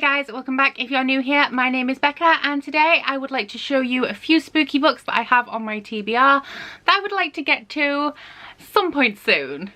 guys, welcome back. If you're new here, my name is Becca and today I would like to show you a few spooky books that I have on my TBR that I would like to get to some point soon.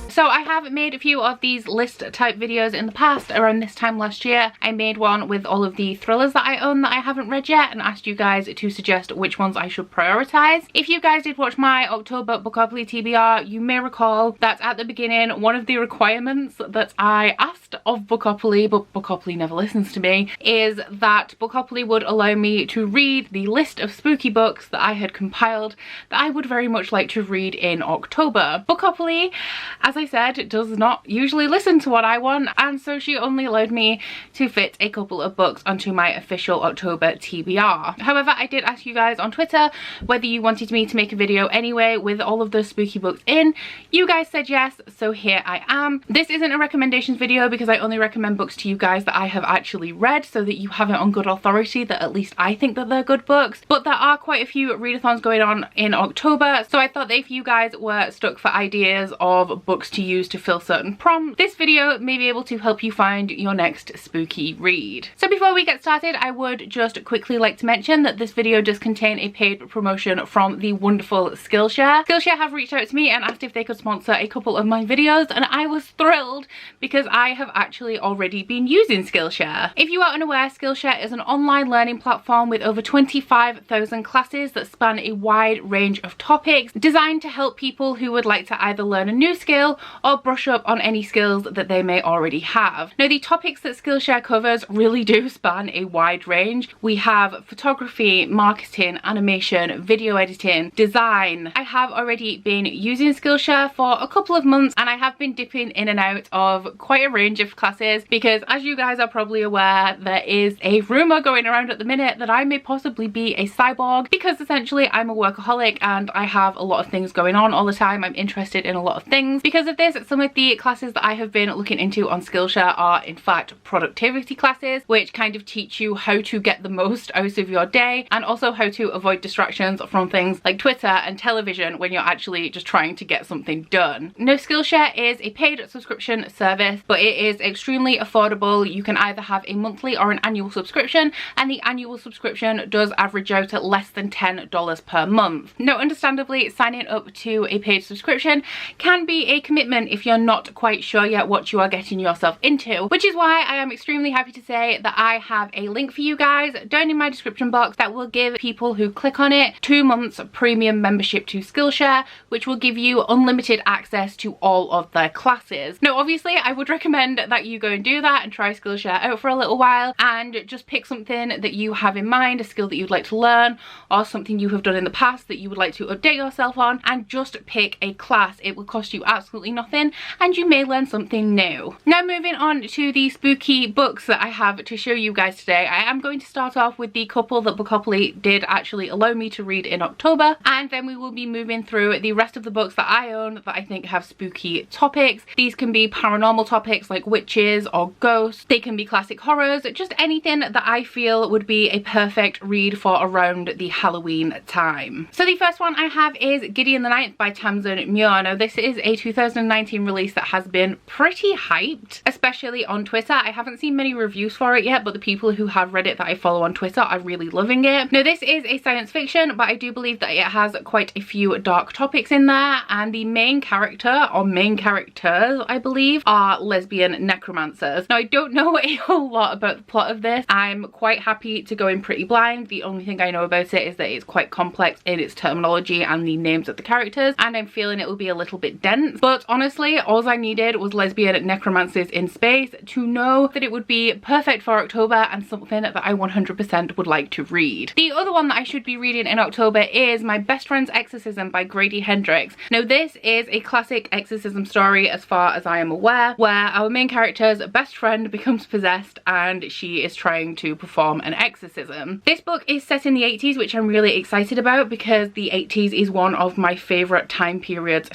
So I have made a few of these list type videos in the past. Around this time last year I made one with all of the thrillers that I own that I haven't read yet and asked you guys to suggest which ones I should prioritise. If you guys did watch my October Bookopoly TBR, you may recall that at the beginning one of the requirements that I asked of Bookopoly, but Bookopoly never listens to me, is that Bookopoly would allow me to read the list of spooky books that I had compiled that I would very much like to read in October. Bookopoly, as I said, does not usually listen to what I want, and so she only allowed me to fit a couple of books onto my official October TBR. However, I did ask you guys on Twitter whether you wanted me to make a video anyway with all of the spooky books in. You guys said yes, so here I am. This isn't a recommendations video because I only recommend books to you guys that I have actually read, so that you have it on good authority that at least I think that they're good books. But there are quite a few readathons going on in October, so I thought that if you guys were stuck for ideas of books to use to fill certain prompts, this video may be able to help you find your next spooky read. So before we get started, I would just quickly like to mention that this video does contain a paid promotion from the wonderful Skillshare. Skillshare have reached out to me and asked if they could sponsor a couple of my videos, and I was thrilled because I have actually already been using Skillshare. If you are unaware, Skillshare is an online learning platform with over 25,000 classes that span a wide range of topics, designed to help people who would like to either learn a new skill or brush up on any skills that they may already have. Now, the topics that Skillshare covers really do span a wide range. We have photography, marketing, animation, video editing, design. I have already been using Skillshare for a couple of months and I have been dipping in and out of quite a range of classes because, as you guys are probably aware, there is a rumour going around at the minute that I may possibly be a cyborg, because essentially I'm a workaholic and I have a lot of things going on all the time. I'm interested in a lot of things. Because of this, some of the classes that I have been looking into on Skillshare are in fact productivity classes, which kind of teach you how to get the most out of your day and also how to avoid distractions from things like Twitter and television when you're actually just trying to get something done. Now, Skillshare is a paid subscription service, but it is extremely affordable. You can either have a monthly or an annual subscription, and the annual subscription does average out at less than $10 per month. Now, understandably, signing up to a paid subscription can be a commitment if you're not quite sure yet what you are getting yourself into, which is why I am extremely happy to say that I have a link for you guys down in my description box that will give people who click on it 2 months premium membership to Skillshare, which will give you unlimited access to all of their classes. Now, obviously I would recommend that you go and do that and try Skillshare out for a little while and just pick something that you have in mind, a skill that you'd like to learn or something you have done in the past that you would like to update yourself on, and just pick a class. It will cost you absolutely nothing and you may learn something new. Now, moving on to the spooky books that I have to show you guys today, I am going to start off with the couple that Bookopoly did actually allow me to read in October, and then we will be moving through the rest of the books that I own that I think have spooky topics. These can be paranormal topics like witches or ghosts, they can be classic horrors, just anything that I feel would be a perfect read for around the Halloween time. So the first one I have is Gideon the Ninth by Tamsin Muir. Now, this is a 2019 release that has been pretty hyped, especially on Twitter. I haven't seen many reviews for it yet, but the people who have read it that I follow on Twitter are really loving it. Now, this is a science fiction, but I do believe that it has quite a few dark topics in there, and the main character, or main characters I believe, are lesbian necromancers. Now, I don't know a whole lot about the plot of this. I'm quite happy to go in pretty blind. The only thing I know about it is that it's quite complex in its terminology and the names of the characters, and I'm feeling it will be a little bit dense, but honestly all I needed was lesbian necromancers in space to know that it would be perfect for October and something that I 100% would like to read. The other one that I should be reading in October is My Best Friend's Exorcism by Grady Hendrix. Now, this is a classic exorcism story as far as I am aware, where our main character's best friend becomes possessed and she is trying to perform an exorcism. This book is set in the 80s, which I'm really excited about because the 80s is one of my favourite time periods.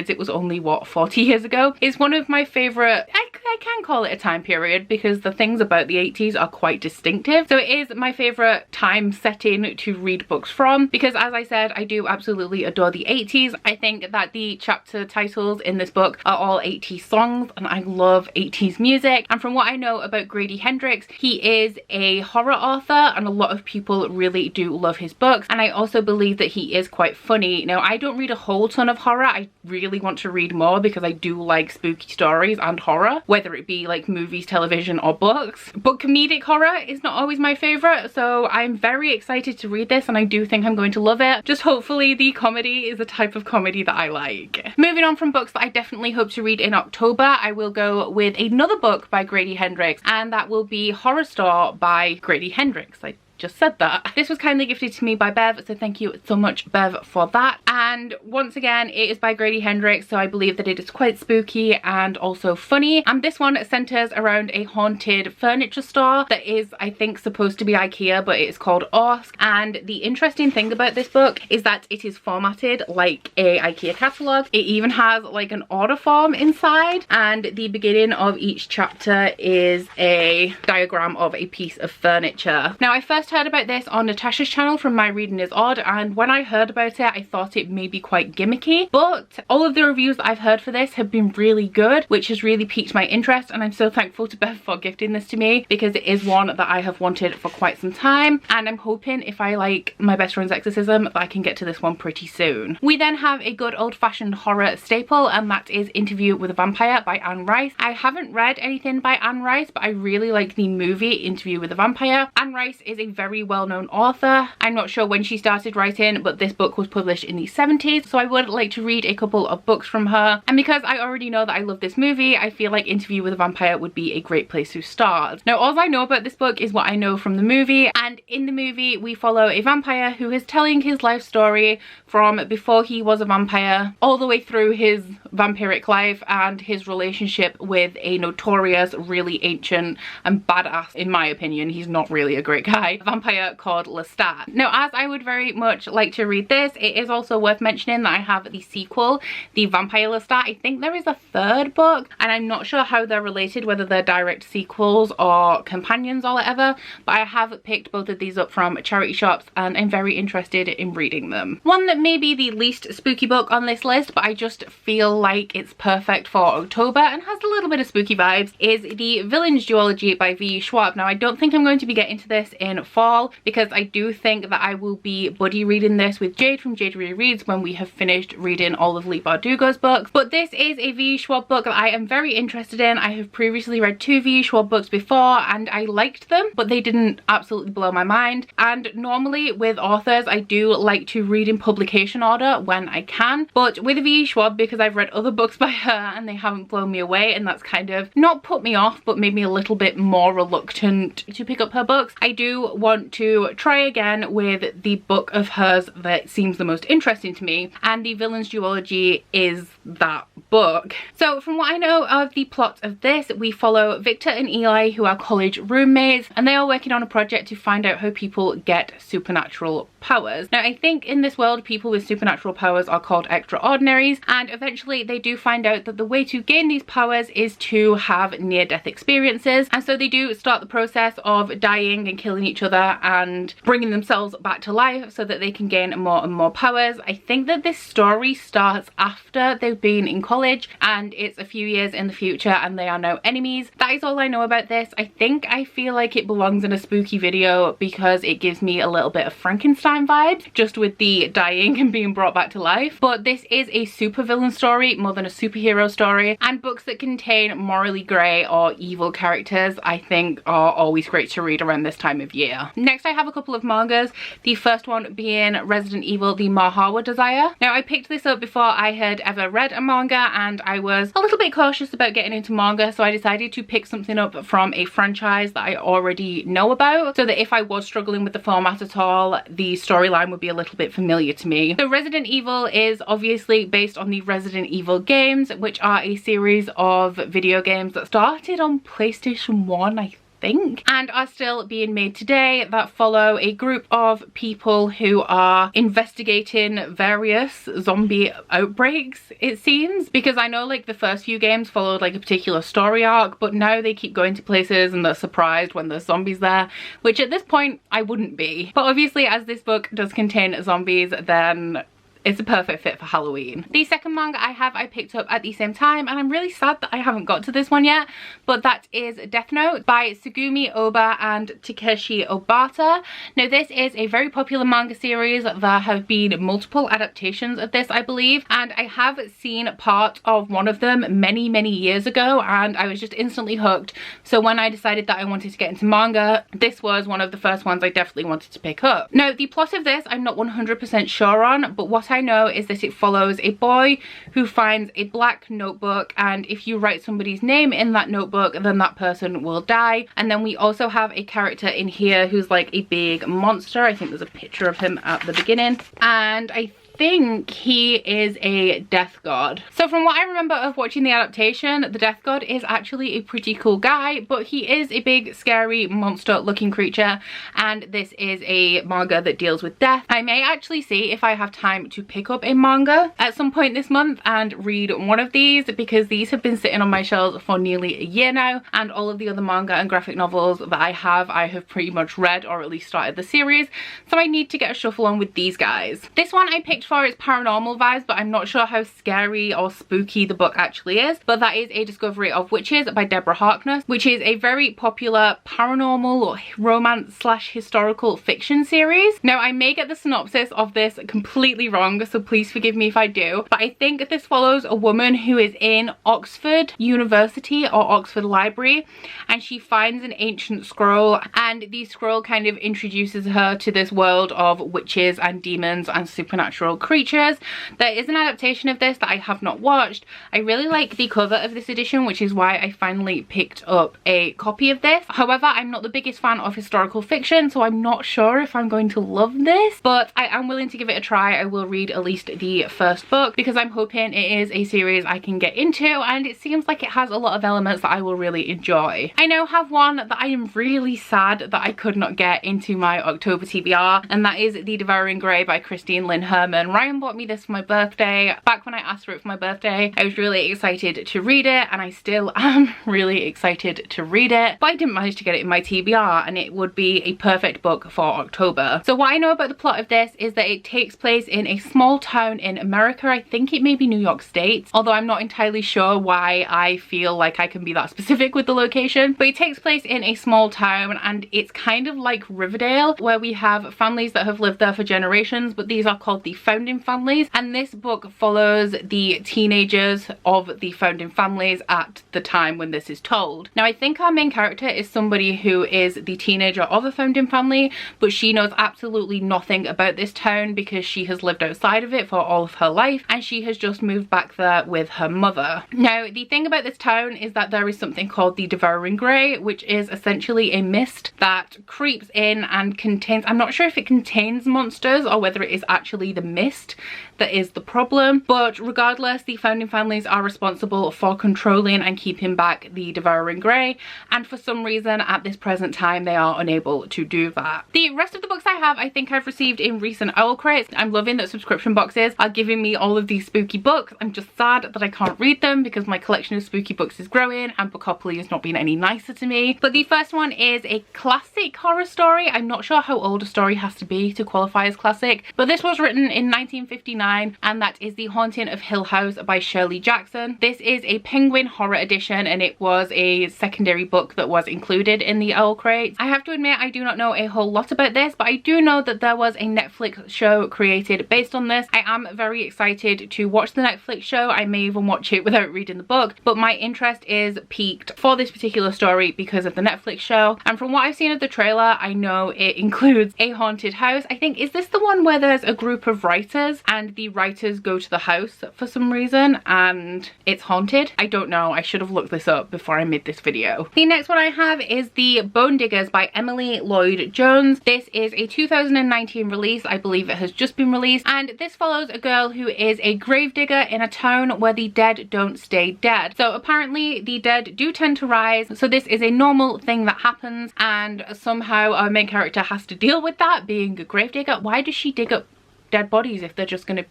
It was only, what, 40 years ago? It's one of my favourite, I I can call it a time period because the things about the 80s are quite distinctive. So it is my favourite time setting to read books from because, as I said, I do absolutely adore the 80s. I think that the chapter titles in this book are all 80s songs and I love 80s music. And from what I know about Grady Hendrix, he is a horror author and a lot of people really do love his books. And I also believe that he is quite funny. Now, I don't read a whole ton of horror. I really want to read more because I do like spooky stories and horror, whether it be like movies, television or books. But comedic horror is not always my favourite, so I'm very excited to read this and I do think I'm going to love it. Just hopefully the comedy is the type of comedy that I like. Moving on from books that I definitely hope to read in October, I will go with another book by Grady Hendrix, and that will be Horror Store by Grady Hendrix. I just said that. This was kindly gifted to me by Bev, so thank you so much, Bev, for that. And once again, it is by Grady Hendrix, so I believe that it is quite spooky and also funny. And this one centers around a haunted furniture store that is, I think, supposed to be IKEA, but it is called Orsk. And the interesting thing about this book is that it is formatted like a IKEA catalogue. It even has like an order form inside, and the beginning of each chapter is a diagram of a piece of furniture. Now, I first heard about this on Natasha's channel from My Reading is Odd, and when I heard about it I thought it may be quite gimmicky, but all of the reviews that I've heard for this have been really good, which has really piqued my interest, and I'm so thankful to Bev for gifting this to me because it is one that I have wanted for quite some time, and I'm hoping if I like My Best Friend's Exorcism that I can get to this one pretty soon. We then have a good old-fashioned horror staple, and that is Interview with a Vampire by Anne Rice. I haven't read anything by Anne Rice, but I really like the movie Interview with a Vampire. Anne Rice is a very well-known author. I'm not sure when she started writing, but this book was published in the 70s, so I would like to read a couple of books from her. And because I already know that I love this movie, I feel like Interview with a Vampire would be a great place to start. Now, all I know about this book is what I know from the movie, and in the movie we follow a vampire who is telling his life story from before he was a vampire all the way through his vampiric life and his relationship with a notorious, really ancient and badass, in my opinion, he's not really a great guy, vampire called Lestat. Now, as I would very much like to read this, it is also worth mentioning that I have the sequel, The Vampire Lestat. I think there is a third book, and I'm not sure how they're related, whether they're direct sequels or companions or whatever, but I have picked both of these up from charity shops and I'm very interested in reading them. One that may be the least spooky book on this list, but I just feel like it's perfect for October and has a little bit of spooky vibes, is The Villain's Duology by V. Schwab. Now, I don't think I'm going to be getting to this in fall because I do think that I will be buddy reading this with Jade from Jade Rereads when we have finished reading all of Leigh Bardugo's books. But this is a V. Schwab book that I am very interested in. I have previously read 2 V. Schwab books before and I liked them, but they didn't absolutely blow my mind. And normally with authors, I do like to read in publication order when I can. But with V. Schwab, because I've read other books by her and they haven't blown me away, and that's kind of not put me off, but made me a little bit more reluctant to pick up her books, I do want to try again with the book of hers that seems the most interesting to me, and The Villain's Duology is that book. So from what I know of the plot of this, we follow Victor and Eli, who are college roommates, and they are working on a project to find out how people get supernatural powers. Now, I think in this world people with supernatural powers are called extraordinaries, and eventually they do find out that the way to gain these powers is to have near-death experiences, and so they do start the process of dying and killing each other and bringing themselves back to life so that they can gain more and more powers. I think that this story starts after they've been in college and it's a few years in the future and they are now enemies. That is all I know about this. I feel like it belongs in a spooky video because it gives me a little bit of Frankenstein vibes, just with the dying and being brought back to life. But this is a supervillain story more than a superhero story, and books that contain morally grey or evil characters I think are always great to read around this time of year. Next, I have a couple of mangas, the first one being Resident Evil The Mahawa Desire. Now, I picked this up before I had ever read a manga and I was a little bit cautious about getting into manga, so I decided to pick something up from a franchise that I already know about, so that if I was struggling with the format at all, the storyline would be a little bit familiar to me. So Resident Evil is obviously based on the Resident Evil games, which are a series of video games that started on PlayStation 1, I think, and are still being made today, that follow a group of people who are investigating various zombie outbreaks, it seems, because I know like the first few games followed like a particular story arc, but now they keep going to places and they're surprised when there's zombies there, which at this point I wouldn't be. But obviously, as this book does contain zombies, then it's a perfect fit for Halloween. The second manga I picked up at the same time, and I'm really sad that I haven't got to this one yet, but that is Death Note by Tsugumi Oba and Takeshi Obata. Now this is a very popular manga series. There have been multiple adaptations of this, I believe, and I have seen part of one of them many years ago, and I was just instantly hooked. So when I decided that I wanted to get into manga, this was one of the first ones I definitely wanted to pick up. Now the plot of this I'm not 100% sure on, but what I know is that it follows a boy who finds a black notebook, and if you write somebody's name in that notebook, then that person will die. And then we also have a character in here who's like a big monster. I think there's a picture of him at the beginning, and I think he is a death god. So from what I remember of watching the adaptation, the death god is actually a pretty cool guy, but he is a big scary monster looking creature, and this is a manga that deals with death. I may actually see if I have time to pick up a manga at some point this month and read one of these, because these have been sitting on my shelves for nearly a year now, and all of the other manga and graphic novels that I have pretty much read or at least started the series, so I need to get a shuffle on with these guys. This one I picked for its paranormal vibes, but I'm not sure how scary or spooky the book actually is. But that is A Discovery of Witches by Deborah Harkness, which is a very popular paranormal or romance slash historical fiction series. Now I may get the synopsis of this completely wrong, so please forgive me if I do, but I think this follows a woman who is in Oxford University or Oxford Library, and she finds an ancient scroll, and the scroll kind of introduces her to this world of witches and demons and supernatural creatures. There is an adaptation of this that I have not watched. I really like the cover of this edition, which is why I finally picked up a copy of this. However, I'm not the biggest fan of historical fiction, so I'm not sure if I'm going to love this, but I am willing to give it a try. I will read at least the first book because I'm hoping it is a series I can get into, and it seems like it has a lot of elements that I will really enjoy. I now have one that I am really sad that I could not get into my October TBR, and that is The Devouring Grey by Christine Lynn Herman. Ryan bought me this for my birthday. Back when I asked for it for my birthday, I was really excited to read it, and I still am really excited to read it, but I didn't manage to get it in my TBR, and it would be a perfect book for October. So what I know about the plot of this is that it takes place in a small town in America. I think it may be New York State, although I'm not entirely sure why I feel like I can be that specific with the location, but it takes place in a small town, and it's kind of like Riverdale, where we have families that have lived there for generations, but these are called the founding families, and this book follows the teenagers of the founding families at the time when this is told. Now I think our main character is somebody who is the teenager of a founding family, but she knows absolutely nothing about this town because she has lived outside of it for all of her life, and she has just moved back there with her mother. Now the thing about this town is that there is something called the Devouring Grey, which is essentially a mist that creeps in and contains, I'm not sure if it contains monsters or whether it is actually the mist that is the problem, but regardless, the founding families are responsible for controlling and keeping back the Devouring Grey, and for some reason at this present time they are unable to do that. The rest of the books I think I've received in recent Owlcrates. I'm loving that subscription boxes are giving me all of these spooky books. I'm just sad that I can't read them because my collection of spooky books is growing and Bookopoly has not been any nicer to me. But the first one is a classic horror story. I'm not sure how old a story has to be to qualify as classic, but this was written in 1959, and that is The Haunting of Hill House by Shirley Jackson. This is a Penguin horror edition, and it was a secondary book that was included in the Owlcrate. I have to admit I do not know a whole lot about this, but I do know that there was a Netflix show created based on this. I am very excited to watch the Netflix show. I may even watch it without reading the book, but my interest is piqued for this particular story because of the Netflix show, and from what I've seen of the trailer, I know it includes a haunted house. I think, is this the one where there's a group of writers and the writers go to the house for some reason and it's haunted. I don't know, I should have looked this up before I made this video. The next one I have is The Bone Diggers by Emily Lloyd Jones. This is a 2019 release. I believe it has just been released, and this follows a girl who is a gravedigger in a town where the dead don't stay dead. So apparently the dead do tend to rise, so this is a normal thing that happens, and somehow our main character has to deal with that, being a gravedigger. Why does she dig up dead bodies if they're just gonna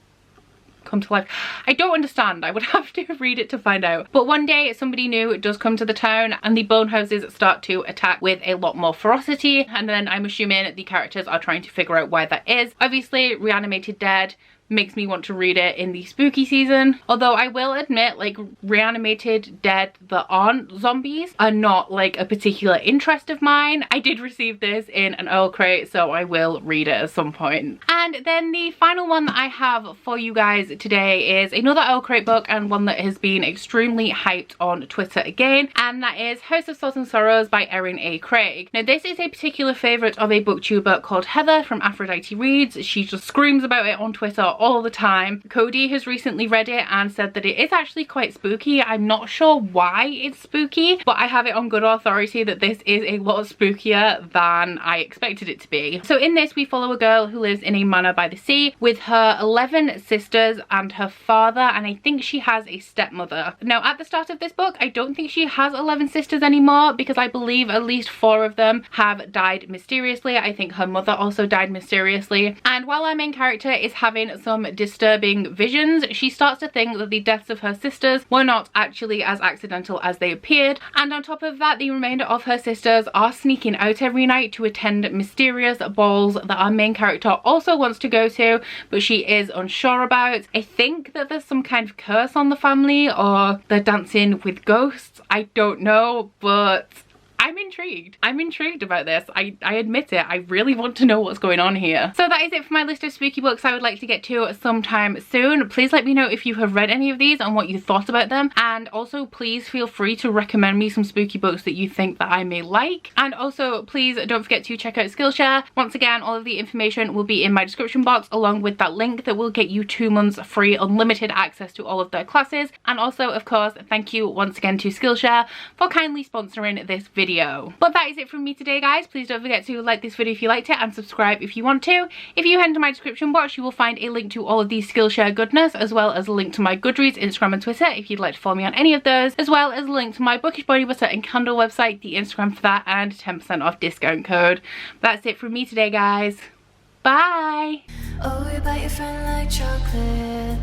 come to life? I don't understand. I would have to read it to find out. But one day somebody new does come to the town and the bone houses start to attack with a lot more ferocity, and then I'm assuming the characters are trying to figure out why that is. Obviously reanimated dead makes me want to read it in the spooky season, although I will admit, like, reanimated dead that aren't zombies are not like a particular interest of mine. I did receive this in an Owlcrate, so I will read it at some point. And then the final one that I have for you guys today is another Owlcrate book, and one that has been extremely hyped on Twitter again, and that is House of Salt and Sorrows by Erin A. Craig. Now this is a particular favourite of a booktuber called Heather from Aphrodite Reads. She just screams about it on Twitter all the time. Cody has recently read it and said that it is actually quite spooky. I'm not sure why it's spooky, but I have it on good authority that this is a lot spookier than I expected it to be. So in this we follow a girl who lives in a manor by the sea with her 11 sisters and her father, and I think she has a stepmother. Now at the start of this book I don't think she has 11 sisters anymore, because I believe at least 4 of them have died mysteriously. I think her mother also died mysteriously, and while our main character is having some disturbing visions, she starts to think that the deaths of her sisters were not actually as accidental as they appeared, and on top of that the remainder of her sisters are sneaking out every night to attend mysterious balls that our main character also wants to go to but she is unsure about. I think that there's some kind of curse on the family, or they're dancing with ghosts. I don't know, but I'm intrigued. I'm intrigued about this. I admit it. I really want to know what's going on here. So that is it for my list of spooky books I would like to get to sometime soon. Please let me know if you have read any of these and what you thought about them, and also please feel free to recommend me some spooky books that you think that I may like. And also please don't forget to check out Skillshare. Once again, all of the information will be in my description box, along with that link that will get you 2 months free unlimited access to all of their classes. And also, of course, thank you once again to Skillshare for kindly sponsoring this video. But that is it from me today, guys. Please don't forget to like this video if you liked it, and subscribe if you want to. If you head into my description box you will find a link to all of the Skillshare goodness, as well as a link to my Goodreads, Instagram and Twitter if you'd like to follow me on any of those, as well as a link to my Bookish body butter and candle website, the Instagram for that, and 10% off discount code. That's it from me today, guys. Bye! Oh, you bite your friend like chocolate.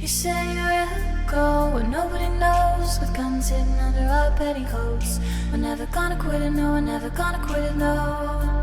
You say you'll go where nobody knows, with guns hidden under our petticoats. We're never gonna quit it, no, we're never gonna quit it, no.